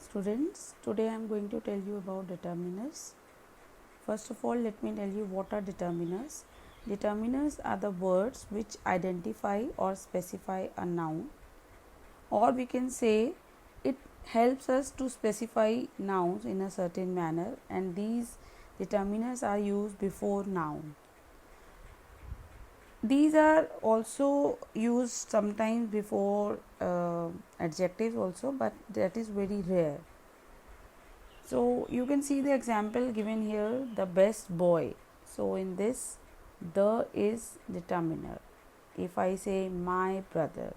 students, today I am going to tell you about determiners. First of all, let me tell you what are determiners. Determiners are the words which identify or specify a noun, or we can say it helps us to specify nouns in a certain manner, and these determiners are used before noun. These are also used sometimes before adjectives also, but that is very rare. So you can see the example given here, the best boy. So in this, the is determiner. If I say my brother,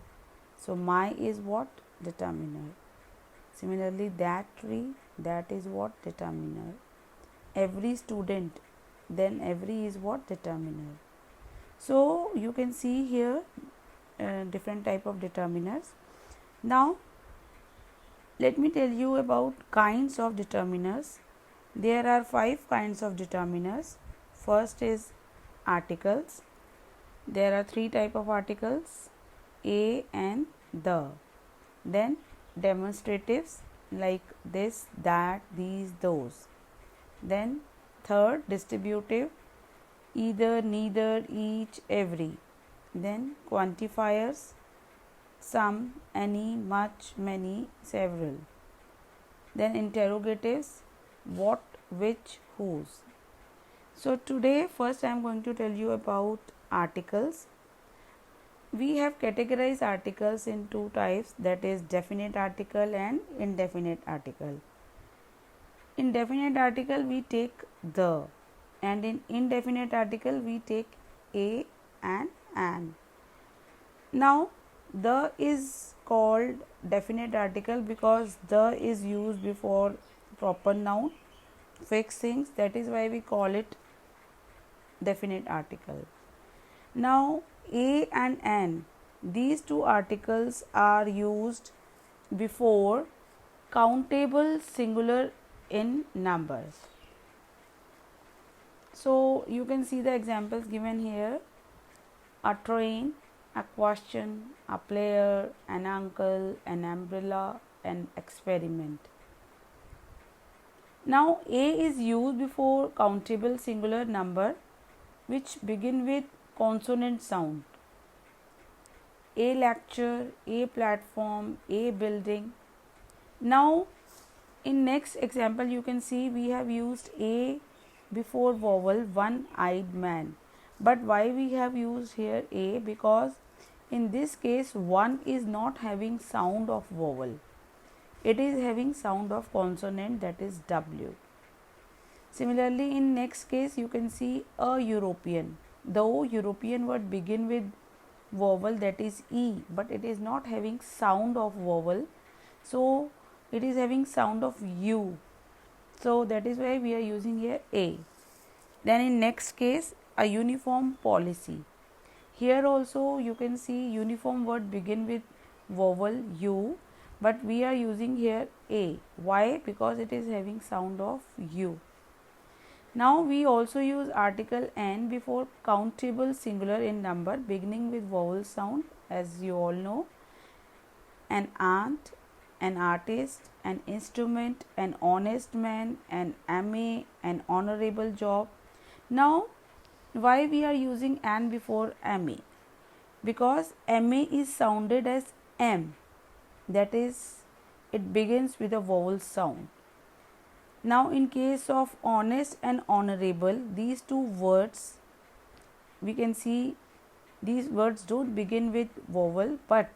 so my is what? Determiner. Similarly, that tree, that is what? Determiner. Every student, then every is what? Determiner. So you can see here different type of determiners. Now let me tell you about kinds of determiners. There are 5 kinds of determiners. First is articles. There are 3 type of articles, a and the. Then demonstratives like this, that, these, those. Then third, distributive, either, neither, each, every. Then quantifiers, some, any, much, many, several. Then interrogatives, what, which, whose. So today first I am going to tell you about articles. We have categorized articles in 2 types, that is definite article and indefinite article. In definite article we take the, and in indefinite article we take a and an. Now the is called definite article because the is used before proper noun, fixed things, that is why we call it definite article. Now a and an, these 2 articles are used before countable singular in numbers. So you can see the examples given here: a train, a question, a player, an uncle, an umbrella, an experiment. Now a is used before countable singular number which begin with consonant sound. A lecture, a platform, a building. Now in next example you can see we have used a before vowel, one-eyed man. But why we have used here a? Because in this case one is not having sound of vowel, it is having sound of consonant, that is W. Similarly in next case you can see a European, though European word begin with vowel, that is E, but it is not having sound of vowel, so it is having sound of U, so that is why we are using here a. Then in next case, a uniform policy. Here also you can see uniform word begin with vowel U, but we are using here a. Why? Because it is having sound of U. Now we also use article n before countable singular in number beginning with vowel sound, as you all know: an aunt, an artist, an instrument, an honest man, an MA, an honorable job. Now why we are using an before MA? Because MA is sounded as M, that is it begins with a vowel sound. Now in case of honest and honorable, these 2 words, we can see these words don't begin with vowel, but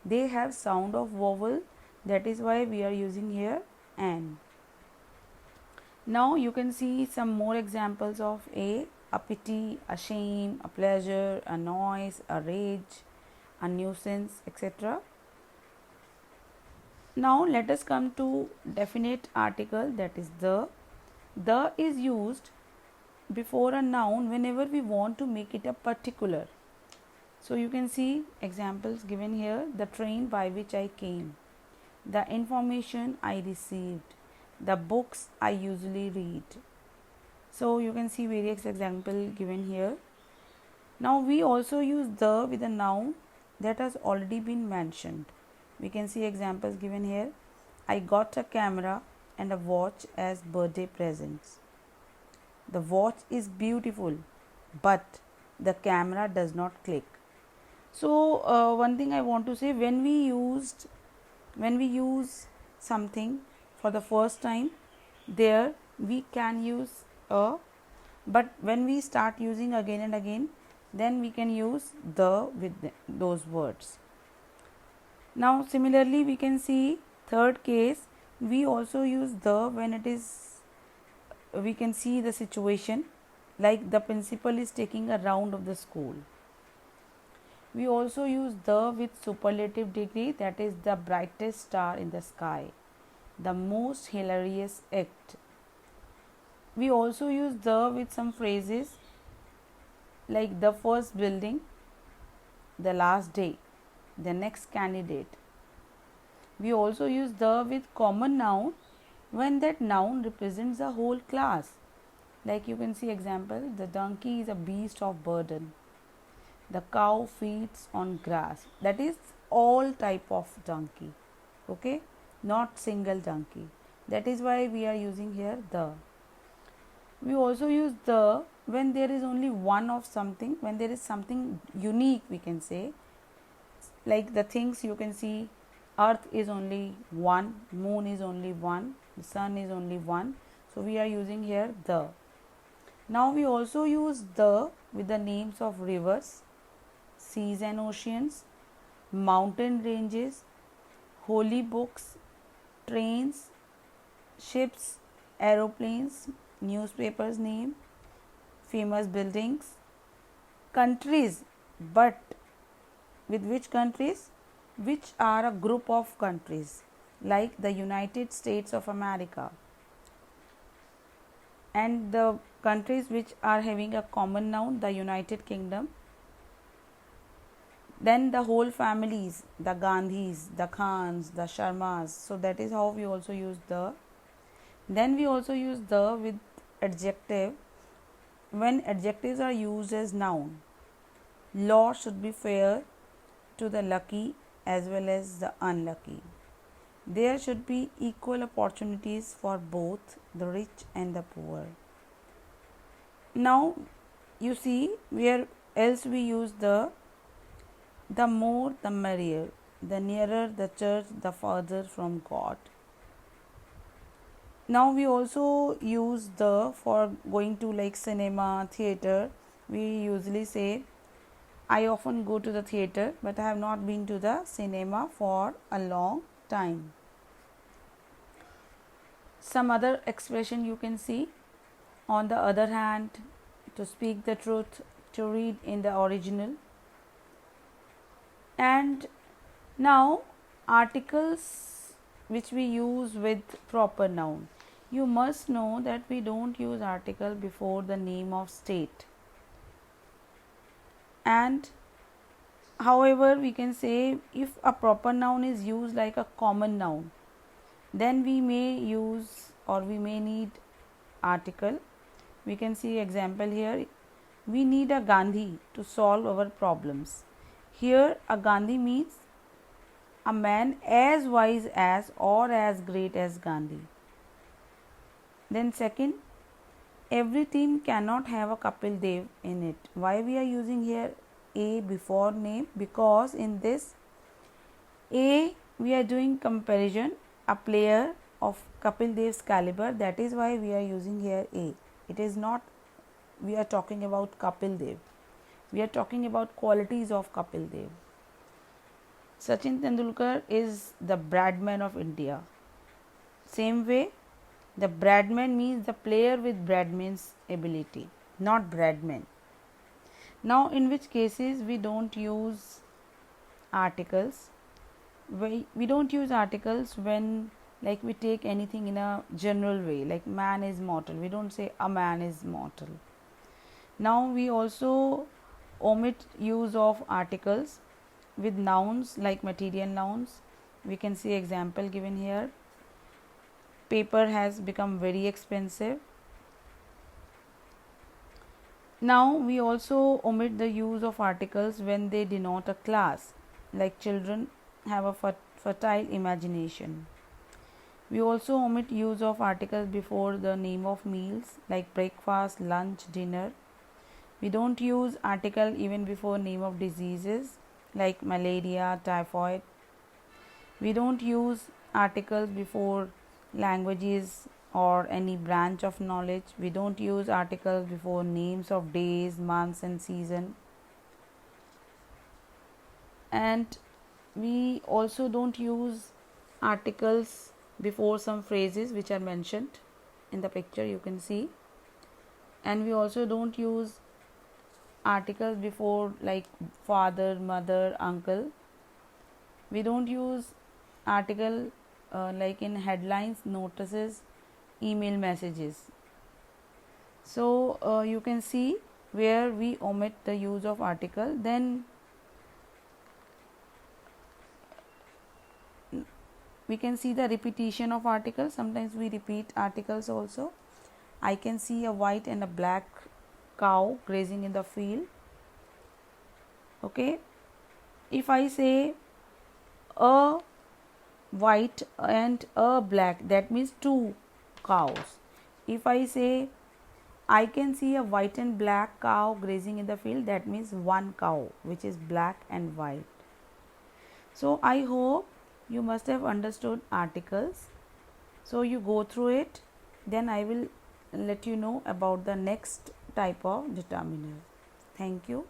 they have sound of vowel, that is why we are using here an. Now you can see some more examples of a pity, a shame, a pleasure, a noise, a rage, a nuisance, etc. Now let us come to definite article, that is the. The is used before a noun whenever we want to make it a particular. So you can see examples given here: the train by which I came, the information I received, the books I usually read. So you can see various examples given here. Now we also use the with a noun that has already been mentioned. We can see examples given here: I got a camera and a watch as birthday presents. The watch is beautiful, but the camera does not click. So one thing I want to say, when we use something for the first time, there we can use a, but when we start using again and again, then we can use the with those words. Now similarly we can see third case, we also use the when it is, we can see the situation, like the principal is taking a round of the school. We also use the with superlative degree, that is the brightest star in the sky, the most hilarious act. We also use the with some phrases like the first building, the last day, the next candidate. We also use the with common noun when that noun represents a whole class. Like you can see example, the donkey is a beast of burden. The cow feeds on grass. That is all type of donkey. Okay, not single donkey. That is why we are using here the. We also use the when there is only one of something, when there is something unique, we can say, like the things you can see, earth is only one, moon is only one, the sun is only one. So we are using here the. Now we also use the with the names of rivers, seas and oceans, mountain ranges, holy books, trains, ships, aeroplanes, newspapers name, famous buildings, countries, but with which countries? Which are a group of countries like the United States of America, and the countries which are having a common noun, the United Kingdom. Then the whole families, the Gandhis, the Khans, the Sharmas. So that is how we also use the. Then we also use the with adjective when adjectives are used as noun. Law should be fair to the lucky as well as the unlucky. There should be equal opportunities for both the rich and the poor. Now you see where else we use the more the merrier, the nearer the church, the farther from God. Now we also use the for going to like cinema, theater. We usually say, I often go to the theater, but I have not been to the cinema for a long time. Some other expression you can see, on the other hand, to speak the truth, to read in the original. And now articles which we use with proper noun. You must know that we don't use article before the name of state. And however, we can say if a proper noun is used like a common noun, then we may use or we may need article. We can see example here. We need a Gandhi to solve our problems. Here a Gandhi means a man as wise as or as great as Gandhi. Then second, every team cannot have a Kapil Dev in it. Why we are using here a before name? Because in this a we are doing comparison, a player of Kapil Dev's caliber, that is why we are using here a. It is not we are talking about Kapil Dev. We are talking about qualities of Kapil Dev. Sachin Tendulkar is the Bradman of India. Same way, the Bradman means the player with Bradman's ability, not Bradman. Now, in which cases we don't use articles? We don't use articles when like we take anything in a general way, like man is mortal. We don't say a man is mortal. Now we also omit use of articles with nouns like material nouns. We can see example given here. Paper has become very expensive. Now we also omit the use of articles when they denote a class, like children have a fertile imagination. We also omit use of articles before the name of meals like breakfast, lunch, dinner. We don't use article even before name of diseases like malaria, typhoid. We don't use articles before languages or any branch of knowledge. We don't use articles before names of days, months, and season. And we also don't use articles before some phrases which are mentioned in the picture, you can see. And we also don't use articles before like father, mother, uncle. We don't use article like in headlines, notices, email messages. So you can see where we omit the use of article. Then we can see the repetition of articles. Sometimes we repeat articles also. I can see a white and a black cow grazing in the field. Okay, if I say a white and a black, that means two cows. If I say I can see a white and black cow grazing in the field, that means one cow which is black and white. So I hope you must have understood articles. So you go through it, then I will let you know about the next type of determiner. Thank you.